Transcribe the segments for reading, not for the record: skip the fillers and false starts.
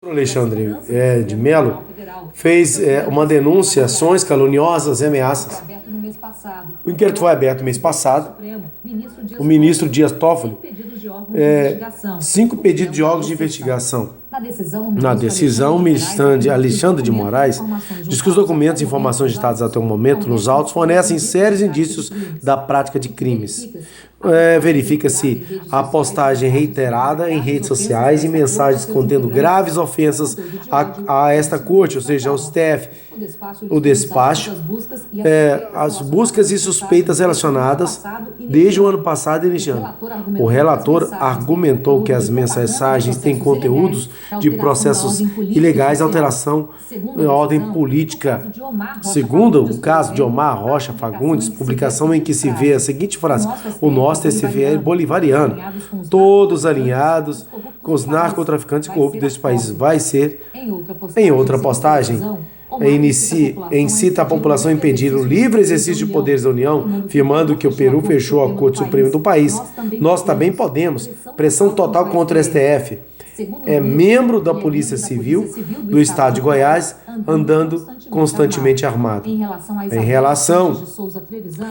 Alexandre de Mello fez uma denúncia, ações caluniosas e ameaças. O inquérito foi aberto mês passado. O ministro Dias Toffoli, 5 pedidos de órgãos de investigação. Na decisão, o ministro Alexandre de Moraes diz que os documentos e informações digitadas até o momento nos autos fornecem sérios indícios da prática de crimes. Verifica-se a postagem reiterada em redes sociais e mensagens contendo graves ofensas a esta corte, ou seja, ao STF, o despacho, as buscas e suspeitas relacionadas desde o ano passado e neste ano. O relator argumentou que as mensagens têm conteúdos de processos ilegais, alteração em ordem política. Segundo o caso de Omar Rocha Fagundes, publicação em que se vê a seguinte frase: o nosso TSE é bolivariano, todos alinhados com os narcotraficantes corruptos deste país. Vai ser, em outra postagem, incita a população a impedir o livre exercício de poderes da União, afirmando que o Peru fechou a Corte Suprema do país. Nós também podemos. Pressão total contra o STF. É membro da Polícia Civil do Estado de Goiás, andando constantemente armado. Em relação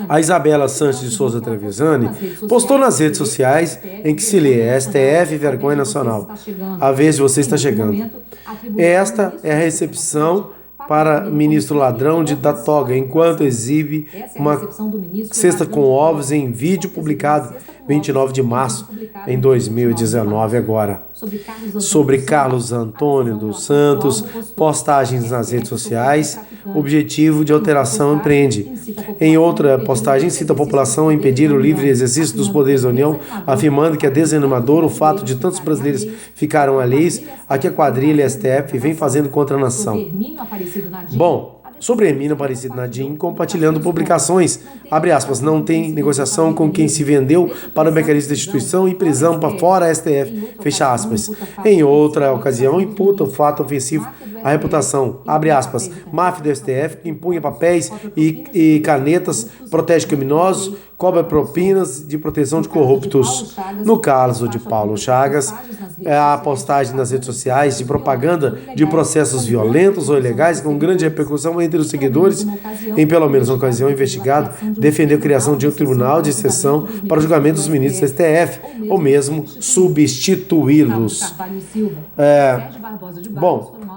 a Isabela Sanches de Souza Trevisani, postou nas redes sociais em que se lê: STF, vergonha nacional. A vez de você está chegando. Esta é a recepção para ministro ladrão da toga, enquanto exibe uma cesta com ovos em vídeo publicado 29 de março em 2019 agora. Sobre Carlos Antônio dos Santos, postagens nas redes sociais, objetivo de alteração empreende. Em outra postagem, cita a população a impedir o livre exercício dos poderes da União, afirmando que é desanimador o fato de tantos brasileiros ficaram alheios a que a quadrilha STF vem fazendo contra a nação. Bom, sobre Hermínio Aparecido Nadim, compartilhando publicações, abre aspas, não tem negociação com quem se vendeu para o mecanismo da instituição e prisão para fora STF, fecha aspas. Em outra ocasião, imputa o fato ofensivo à reputação, abre aspas, máfia do STF, que impunha papéis e canetas, protege criminosos, cobra propinas de proteção de corruptos. No caso de Paulo Chagas, a postagem nas redes sociais de propaganda de processos violentos ou ilegais com grande repercussão entre os seguidores, em pelo menos uma ocasião, investigado defendeu a criação de um tribunal de exceção para o julgamento dos ministros do STF, ou mesmo substituí-los.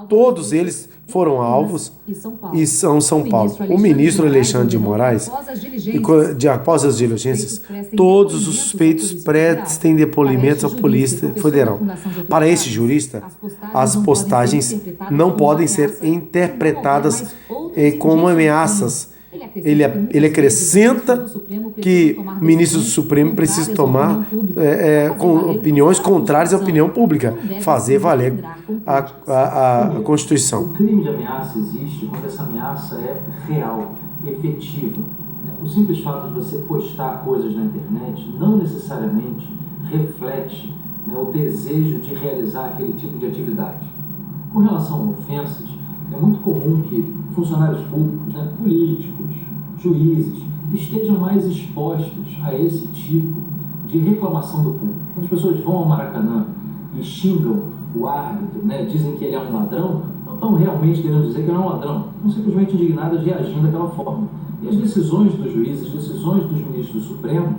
Todos eles foram alvos e são São Paulo. O ministro Alexandre de Moraes, após as diligências, todos os suspeitos prestem depoimentos à Polícia Federal. Para este jurista, as postagens não podem ser interpretadas como ameaças. Ele acrescenta que o ministro do Supremo precisa tomar opiniões contrárias à opinião pública, fazer valer a Constituição. O crime de ameaça existe quando essa ameaça é real, efetiva. O simples fato de você postar coisas na internet não necessariamente reflete o desejo de realizar aquele tipo de atividade. Com relação a ofensas, é muito comum que funcionários públicos, políticos, juízes, estejam mais expostos a esse tipo de reclamação do público. Quando as pessoas vão ao Maracanã e xingam o árbitro, dizem que ele é um ladrão, não estão realmente querendo dizer que ele é um ladrão, estão simplesmente indignadas reagindo daquela forma. E as decisões dos juízes, as decisões dos ministros do Supremo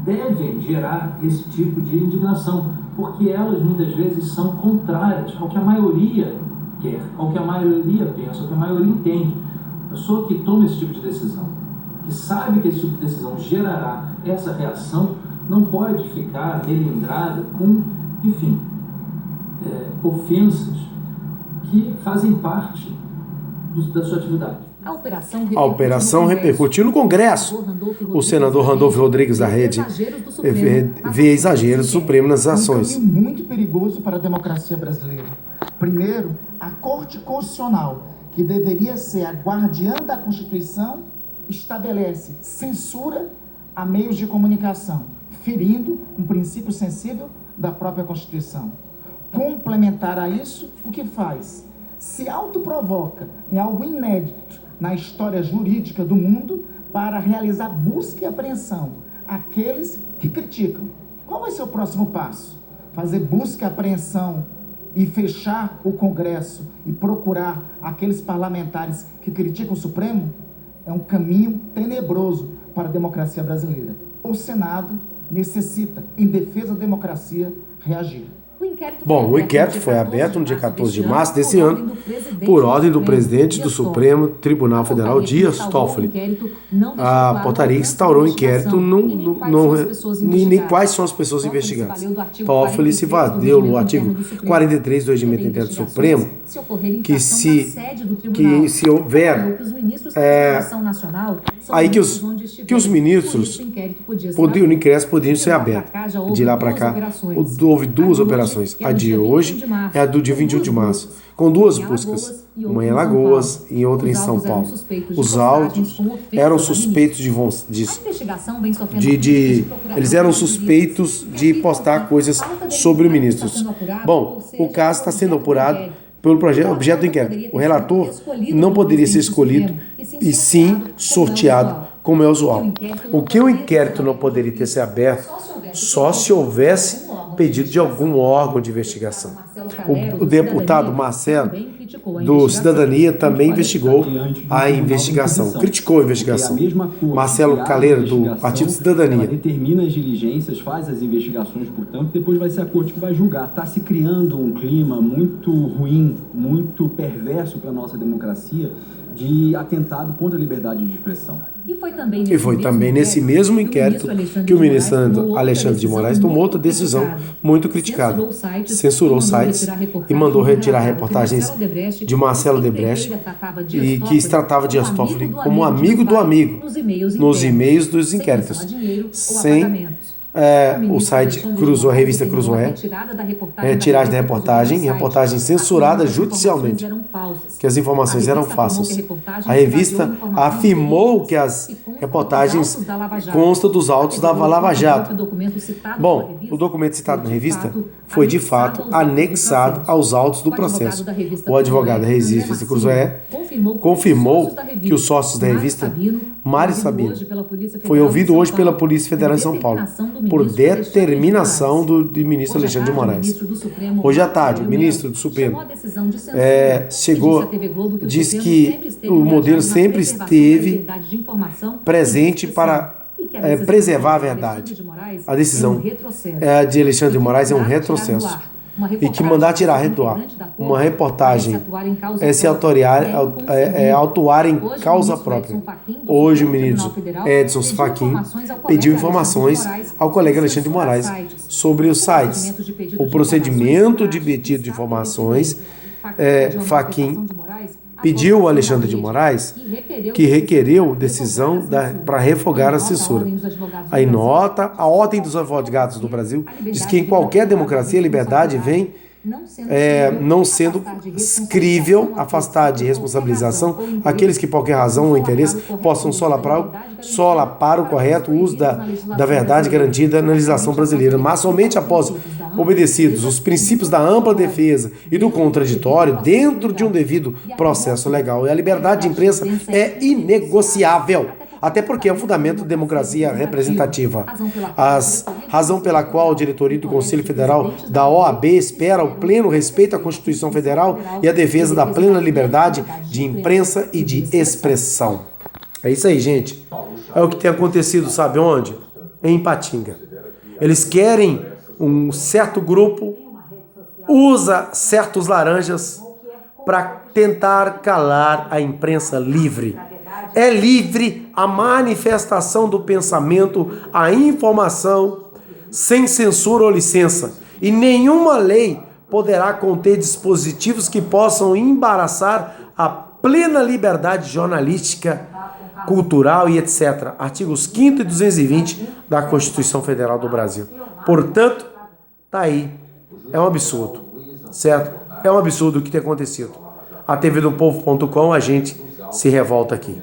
devem gerar esse tipo de indignação, porque elas muitas vezes são contrárias ao que a maioria quer, ao que a maioria pensa, ao que a maioria entende. A pessoa que toma esse tipo de decisão, que sabe que esse tipo de decisão gerará essa reação, não pode ficar relindrada com, ofensas que fazem parte da sua atividade. A operação repercutiu no Congresso. O senador Randolfo Rodrigues da Rede vê exageros do Supremo nas ações. Um caminho muito perigoso para a democracia brasileira. Primeiro, a Corte Constitucional, que deveria ser a guardiã da Constituição, estabelece censura a meios de comunicação, ferindo um princípio sensível da própria Constituição. Complementar a isso, o que faz? Se autoprovoca em algo inédito na história jurídica do mundo para realizar busca e apreensão àqueles que criticam. Qual vai ser o próximo passo? Fazer busca e apreensão e fechar o Congresso e procurar aqueles parlamentares que criticam o Supremo é um caminho tenebroso para a democracia brasileira. O Senado necessita, em defesa da democracia, reagir. Bom, o inquérito foi aberto no dia 14 de março desse ano, por ordem do presidente do Supremo Tribunal Federal, Dias Toffoli. A portaria instaurou o inquérito nem quais são as pessoas investigadas. Toffoli se valeu no artigo 43 do Regimento Interno do Supremo, que se houver aí que os ministros o inquérito podiam ser aberto. De lá para cá, houve duas operações. A de hoje é a do dia 21 de março, com duas buscas, uma em Alagoas e outra em São Paulo. Os autos eram suspeitos eles eram suspeitos de postar coisas sobre o ministro. Bom, o caso está sendo apurado pelo objeto do inquérito. O relator não poderia ser escolhido e sim sorteado, como é usual. O que o inquérito não poderia ter sido aberto só se houvesse pedido de algum órgão de investigação. O deputado Marcelo, do Cidadania, também investigou a investigação, criticou a investigação. Marcelo Calheiro, do Partido Cidadania. Determina as diligências, faz as investigações, portanto, depois vai ser a corte que vai julgar. Está se criando um clima muito ruim, muito perverso para a nossa democracia, de atentado contra a liberdade de expressão. E foi também nesse mesmo inquérito que o ministro Alexandre de Moraes tomou outra decisão muito criticada. Censurou sites e mandou retirar reportagens de Marcelo Odebrecht e que se tratava de Dias Toffoli como amigo do amigo nos e-mails dos inquéritos, sem o site cruzou, a revista Cruzoé, retiragem da reportagem censurada judicialmente, que as informações eram falsas. A revista afirmou que as reportagens constam dos autos da Lava Jato. Bom, o documento citado na revista foi de fato anexado aos autos do processo. O advogado da revista Cruzoé confirmou que os sócios da revista, Mário Sabino, foi ouvido hoje pela Polícia Federal de São Paulo, por determinação do ministro Alexandre de Moraes. Hoje à tarde, o ministro do Supremo disse que o modelo sempre esteve presente para preservar a verdade. A decisão de Alexandre de Moraes é um retrocesso. E que mandar tirar, retuar uma reportagem se autuar em causa própria. Hoje o ministro Edson Fachin pediu informações ao colega Alexandre de Moraes sobre os sites. O procedimento de pedido de informações, Fachin pediu ao Alexandre de Moraes, que requereu decisão para revogar a censura. Aí nota, a Ordem dos Advogados do Brasil diz que em qualquer democracia a liberdade vem não sendo crível, afastar de responsabilização aqueles que, por qualquer razão ou interesse, possam solapar o correto uso da verdade garantida na legislação brasileira, mas somente após obedecidos os princípios da ampla defesa e do contraditório dentro de um devido processo legal. E a liberdade de imprensa é inegociável. Até porque é o fundamento da democracia representativa. A razão pela qual a diretoria do Conselho Federal da OAB espera o pleno respeito à Constituição Federal e a defesa da plena liberdade de imprensa e de expressão. É isso aí, gente. É o que tem acontecido, sabe onde? Em Ipatinga. Eles querem um certo grupo, usa certos laranjas para tentar calar a imprensa livre. É livre a manifestação do pensamento, a informação, sem censura ou licença. E nenhuma lei poderá conter dispositivos que possam embaraçar a plena liberdade jornalística, cultural e etc. Artigos 5º e 220 da Constituição Federal do Brasil. Portanto, tá aí. É um absurdo, certo? É um absurdo o que tem acontecido. A tvdopovo.com, a gente se revolta aqui.